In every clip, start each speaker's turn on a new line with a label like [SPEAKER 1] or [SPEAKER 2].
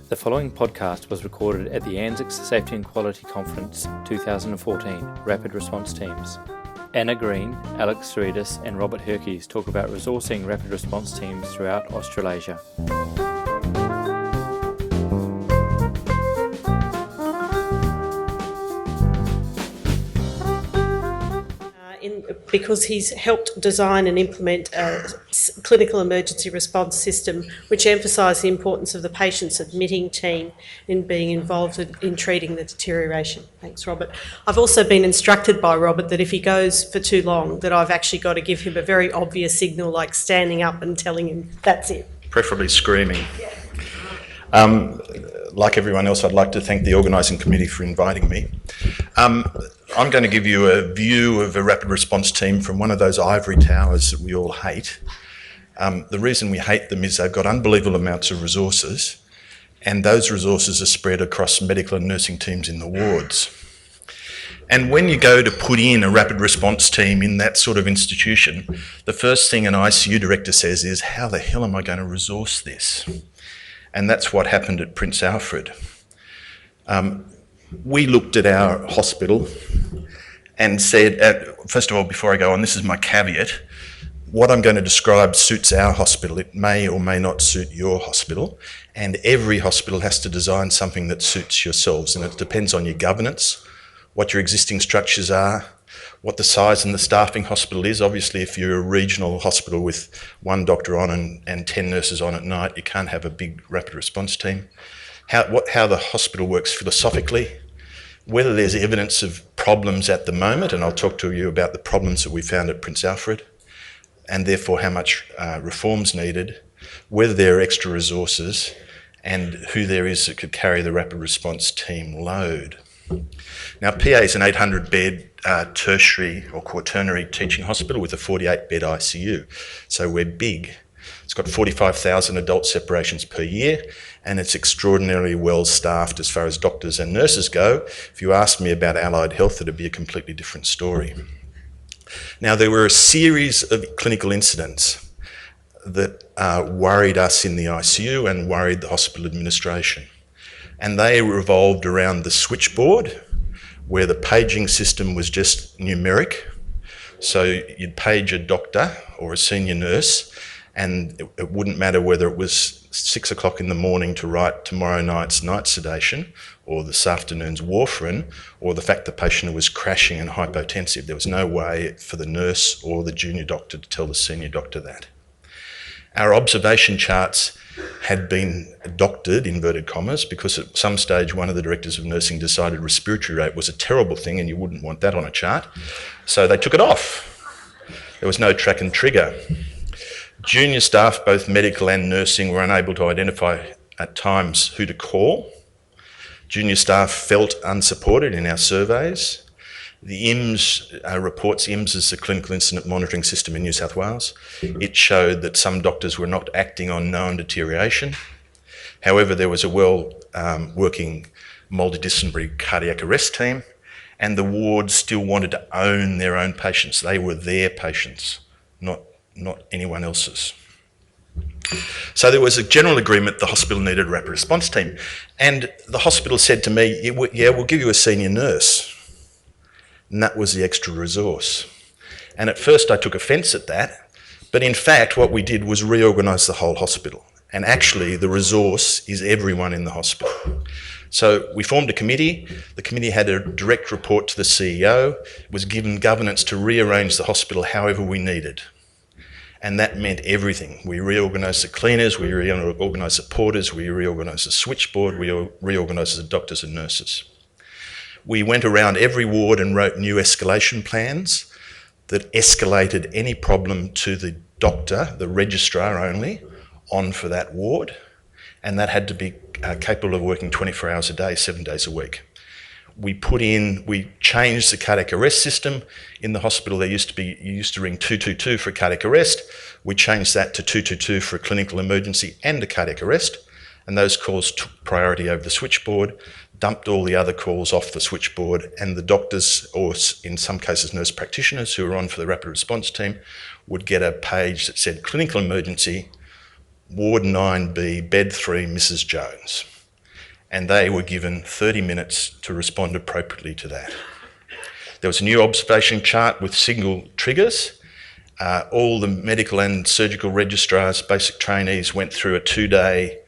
[SPEAKER 1] The following podcast was recorded at the ANZICS Safety and Quality Conference 2014, Rapid Response Teams. Anna Green, Alex Sridis and Robert Herkes talk about resourcing rapid response teams throughout Australasia.
[SPEAKER 2] Because he's helped design and implement a clinical emergency response system which emphasised the importance of the patient's admitting team in being involved in treating the deterioration. Thanks, Robert. I've also been instructed by Robert that if he goes for too long, that I've actually got to give him a very obvious signal like standing up and telling him that's it.
[SPEAKER 3] Preferably screaming. Like everyone else, I'd like to thank the organising committee for inviting me. I'm going to give you a view of a rapid response team from one of those ivory towers that we all hate. The reason we hate them is they've got unbelievable amounts of resources, and those resources are spread across medical and nursing teams in the wards. And when you go to put in a rapid response team in that sort of institution, the first thing an ICU director says is, how the hell am I going to resource this? And that's what happened at Prince Alfred. We looked at our hospital and said, first of all, before I go on, this is my caveat. What I'm going to describe suits our hospital. It may or may not suit your hospital. And every hospital has to design something that suits yourselves. And it depends on your governance, what your existing structures are, what the size and the staffing hospital is. Obviously, if you're a regional hospital with one doctor on and 10 nurses on at night, you can't have a big rapid response team. How the hospital works philosophically, whether there's evidence of problems at the moment, and I'll talk to you about the problems that we found at Prince Alfred, and therefore how much reform's needed, whether there are extra resources, and who there is that could carry the rapid response team load. Now, PA is an 800-bed tertiary or quaternary teaching hospital with a 48-bed ICU, so we're big. It's got 45,000 adult separations per year, and it's extraordinarily well staffed as far as doctors and nurses go. If you asked me about allied health, it'd be a completely different story. Now, there were a series of clinical incidents that worried us in the ICU and worried the hospital administration. And they revolved around the switchboard, where the paging system was just numeric. So you'd page a doctor or a senior nurse, and it wouldn't matter whether it was 6 o'clock in the morning to write tomorrow night's night sedation, or this afternoon's warfarin, or the fact the patient was crashing and hypotensive. There was no way for the nurse or the junior doctor to tell the senior doctor that. Our observation charts had been doctored, inverted commas, because at some stage one of the directors of nursing decided respiratory rate was a terrible thing and you wouldn't want that on a chart. So they took it off. There was no track and trigger. Junior staff, both medical and nursing, were unable to identify at times who to call. Junior staff felt unsupported in our surveys. The IMS reports, IMS is the Clinical Incident Monitoring System in New South Wales. It showed that some doctors were not acting on known deterioration. However, there was a well-working multidisciplinary cardiac arrest team, and the ward still wanted to own their own patients. They were their patients, not anyone else's. So there was a general agreement the hospital needed a rapid response team. And the hospital said to me, yeah, we'll give you a senior nurse. And that was the extra resource. And at first I took offence at that, but in fact what we did was reorganise the whole hospital. And actually the resource is everyone in the hospital. So we formed a committee. The committee had a direct report to the CEO, was given governance to rearrange the hospital however we needed. And that meant everything. We reorganised the cleaners, we reorganised the porters, we reorganised the switchboard, we reorganised the doctors and nurses. We went around every ward and wrote new escalation plans that escalated any problem to the doctor, the registrar only, on for that ward. And that had to be capable of working 24 hours a day, 7 days a week. We changed the cardiac arrest system. In the hospital, you used to ring 222 for a cardiac arrest. We changed that to 222 for a clinical emergency and a cardiac arrest. And those calls took priority over the switchboard, dumped all the other calls off the switchboard, and the doctors, or in some cases nurse practitioners who were on for the rapid response team, would get a page that said clinical emergency, Ward 9B, Bed 3, Mrs. Jones. and they were given 30 minutes to respond appropriately to that. There was a new observation chart with single triggers. All the medical and surgical registrars, basic trainees, went through a 2-day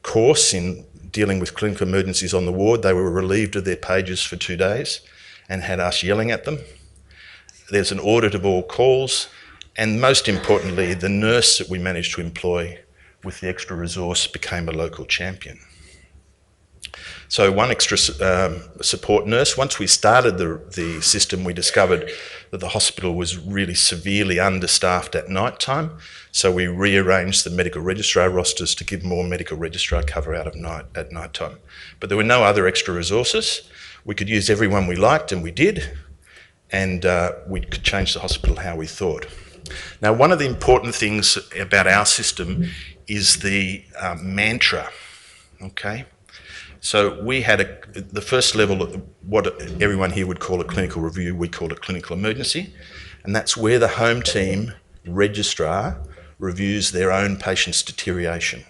[SPEAKER 3] course in dealing with clinical emergencies on the ward. They were relieved of their pages for 2 days and had us yelling at them. There's an audit of all calls, and most importantly, the nurse that we managed to employ with the extra resource became a local champion. So one extra support nurse. Once we started the system, we discovered that the hospital was really severely understaffed at night time. So we rearranged the medical registrar rosters to give more medical registrar cover at night time. But there were no other extra resources. We could use everyone we liked, and we did. And we could change the hospital how we thought. Now, one of the important things about our system is the mantra, okay? So we had the first level of what everyone here would call a clinical review, we called a clinical emergency, and that's where the home team registrar reviews their own patient's deterioration,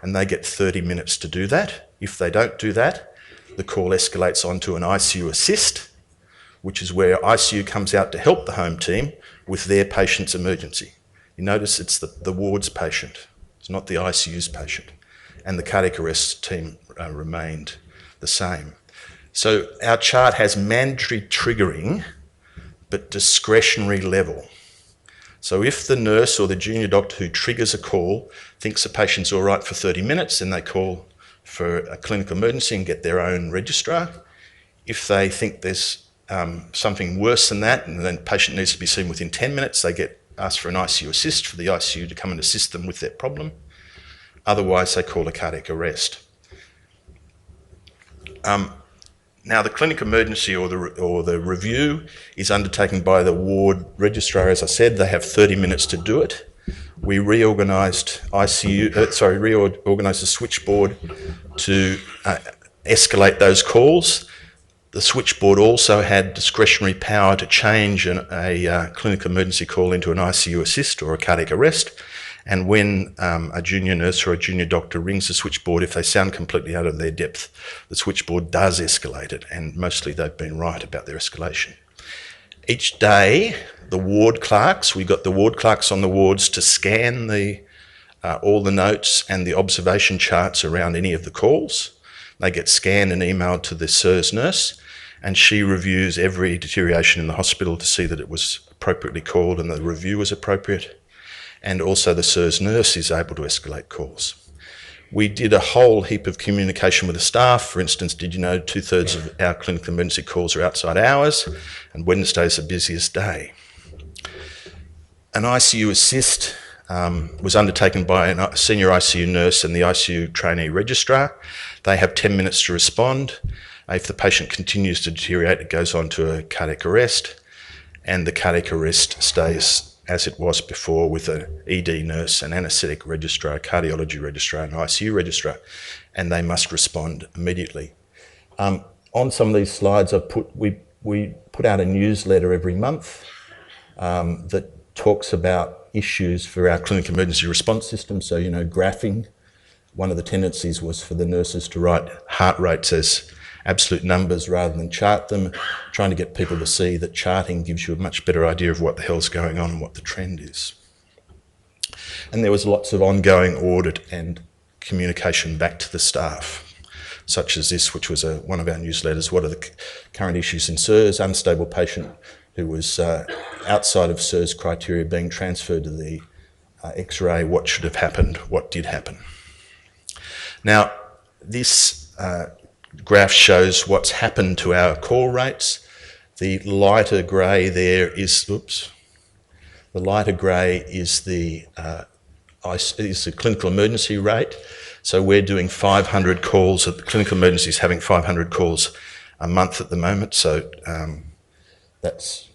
[SPEAKER 3] and they get 30 minutes to do that. If they don't do that, the call escalates onto an ICU Assist, which is where ICU comes out to help the home team with their patient's emergency. You notice it's the ward's patient, it's not the ICU's patient. And the cardiac arrest team remained the same. So our chart has mandatory triggering, but discretionary level. So if the nurse or the junior doctor who triggers a call thinks a patient's all right for 30 minutes, then they call for a clinical emergency and get their own registrar. If they think there's something worse than that, and then the patient needs to be seen within 10 minutes, they get asked for an ICU Assist for the ICU to come and assist them with their problem. Otherwise, they call a cardiac arrest. Now, the clinic emergency or the review is undertaken by the ward registrar. As I said, they have 30 minutes to do it. We reorganised reorganised the switchboard to escalate those calls. The switchboard also had discretionary power to change a clinical emergency call into an ICU Assist or a cardiac arrest. And when a junior nurse or a junior doctor rings the switchboard, if they sound completely out of their depth, the switchboard does escalate it, and mostly they've been right about their escalation. Each day, the ward clerks, we got the ward clerks on the wards to scan all the notes and the observation charts around any of the calls. They get scanned and emailed to the SIRS nurse, and she reviews every deterioration in the hospital to see that it was appropriately called and the review was appropriate. And also the SIRS nurse is able to escalate calls. We did a whole heap of communication with the staff. For instance, did you know 2/3 of our clinical emergency calls are outside hours, and Wednesday's the busiest day. An ICU Assist was undertaken by a senior ICU nurse and the ICU trainee registrar. They have 10 minutes to respond. If the patient continues to deteriorate, it goes on to a cardiac arrest, and the cardiac arrest stays as it was before with an ED nurse, an anaesthetic registrar, a cardiology registrar, an ICU registrar, and they must respond immediately. On some of these slides, we put out a newsletter every month that talks about issues for our clinical emergency response system. So, you know, graphing. One of the tendencies was for the nurses to write heart rates as absolute numbers rather than chart them, trying to get people to see that charting gives you a much better idea of what the hell's going on and what the trend is. And there was lots of ongoing audit and communication back to the staff, such as this, which was one of our newsletters. What are the current issues in SIRS? Unstable patient who was outside of SIRS criteria being transferred to the X-ray. What should have happened? What did happen? Now, this graph shows what's happened to our call rates. The lighter grey there is, the lighter grey is the clinical emergency rate. So we're doing 500 calls, the clinical emergency is having 500 calls a month at the moment. So that's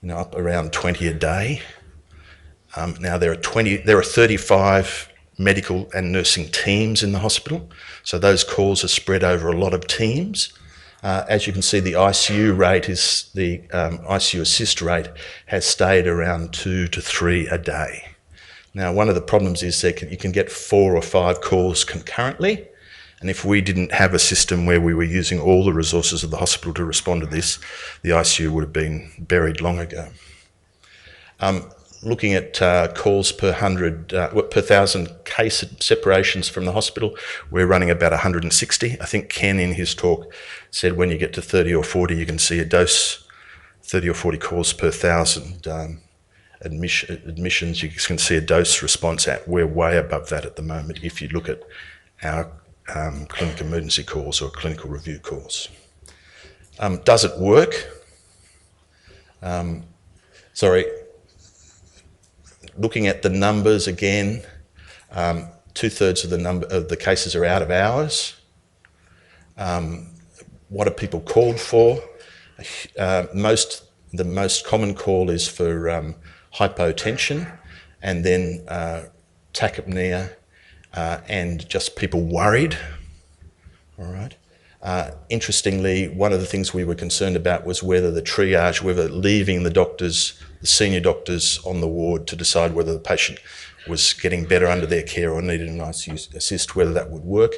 [SPEAKER 3] up around 20 a day. Now there are 35 medical and nursing teams in the hospital. So those calls are spread over a lot of teams. As you can see, the ICU rate is, the ICU Assist rate has stayed around 2 to 3 a day. Now, one of the problems is you can get 4 or 5 calls concurrently, And if we didn't have a system where we were using all the resources of the hospital to respond to this, the ICU would have been buried long ago. Looking at calls per 1,000 case separations from the hospital, we're running about 160. I think Ken in his talk said when you get to 30 or 40, you can see a dose, 30 or 40 calls per 1,000 admissions, you can see a dose response at. We're way above that at the moment if you look at our clinical emergency calls or clinical review calls. Does it work? Looking at the numbers again, 2/3 of the cases are out of hours. What are people called for? The most common call is for hypotension, and then tachypnea, and just people worried. All right. Interestingly, one of the things we were concerned about was whether the triage, whether leaving the senior doctors on the ward to decide whether the patient was getting better under their care or needed an ICU Assist, whether that would work.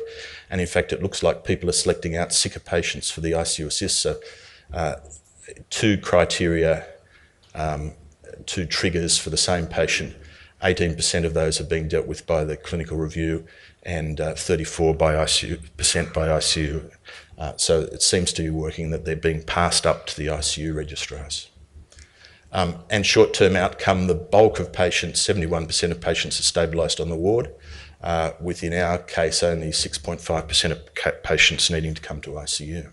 [SPEAKER 3] And in fact, it looks like people are selecting out sicker patients for the ICU Assist. So 2 criteria, 2 triggers for the same patient. 18% of those are being dealt with by the clinical review, and 34% by ICU. So it seems to be working, that they're being passed up to the ICU registrars. And short-term outcome, the bulk of patients, 71% of patients are stabilised on the ward, with in our case only 6.5% of patients needing to come to ICU.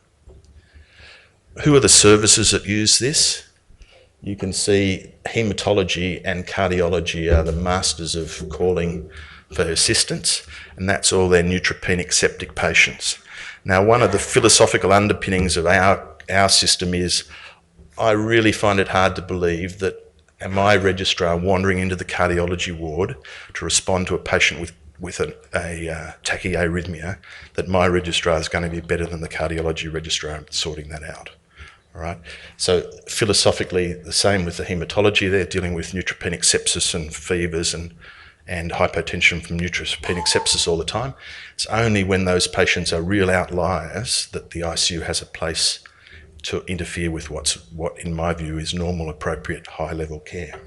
[SPEAKER 3] Who are the services that use this? You can see haematology and cardiology are the masters of calling for assistance, and that's all their neutropenic septic patients. Now, one of the philosophical underpinnings of our system is, I really find it hard to believe that my registrar wandering into the cardiology ward to respond to a patient with a tachyarrhythmia, that my registrar is going to be better than the cardiology registrar at sorting that out. All right. So philosophically, the same with the haematology. They're dealing with neutropenic sepsis and fevers and hypotension from neutropenic sepsis all the time. It's only when those patients are real outliers that the ICU has a place to interfere with what in my view is normal, appropriate, high-level care.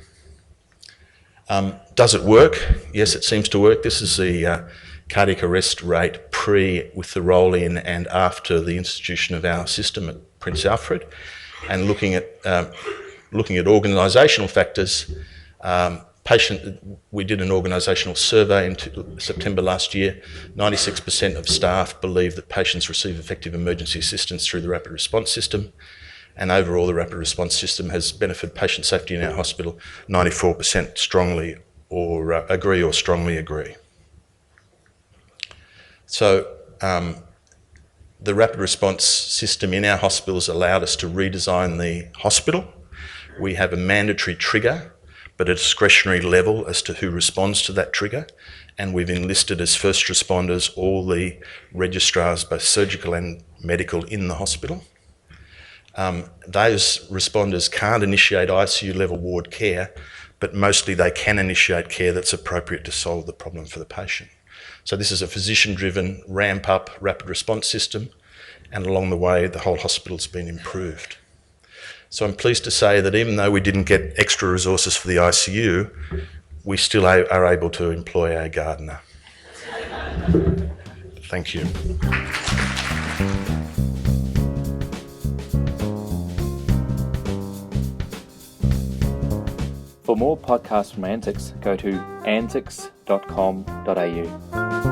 [SPEAKER 3] Does it work? Yes, it seems to work. This is the cardiac arrest rate with the roll-in and after the institution of our system at Prince Alfred, and looking at organisational factors. We did an organisational survey in September last year. 96% of staff believe that patients receive effective emergency assistance through the rapid response system, and overall the rapid response system has benefited patient safety in our hospital. 94% strongly or agree or strongly agree. So the rapid response system in our hospitals allowed us to redesign the hospital. We have a mandatory trigger, but a discretionary level as to who responds to that trigger. And we've enlisted as first responders all the registrars, both surgical and medical, in the hospital. Those responders can't initiate ICU level ward care, but mostly they can initiate care that's appropriate to solve the problem for the patient. So this is a physician-driven ramp-up rapid response system, and along the way the whole hospital's been improved. So I'm pleased to say that even though we didn't get extra resources for the ICU, we still are able to employ our gardener. Thank you.
[SPEAKER 1] For more podcasts from ANZICS, go to anzics.com.au.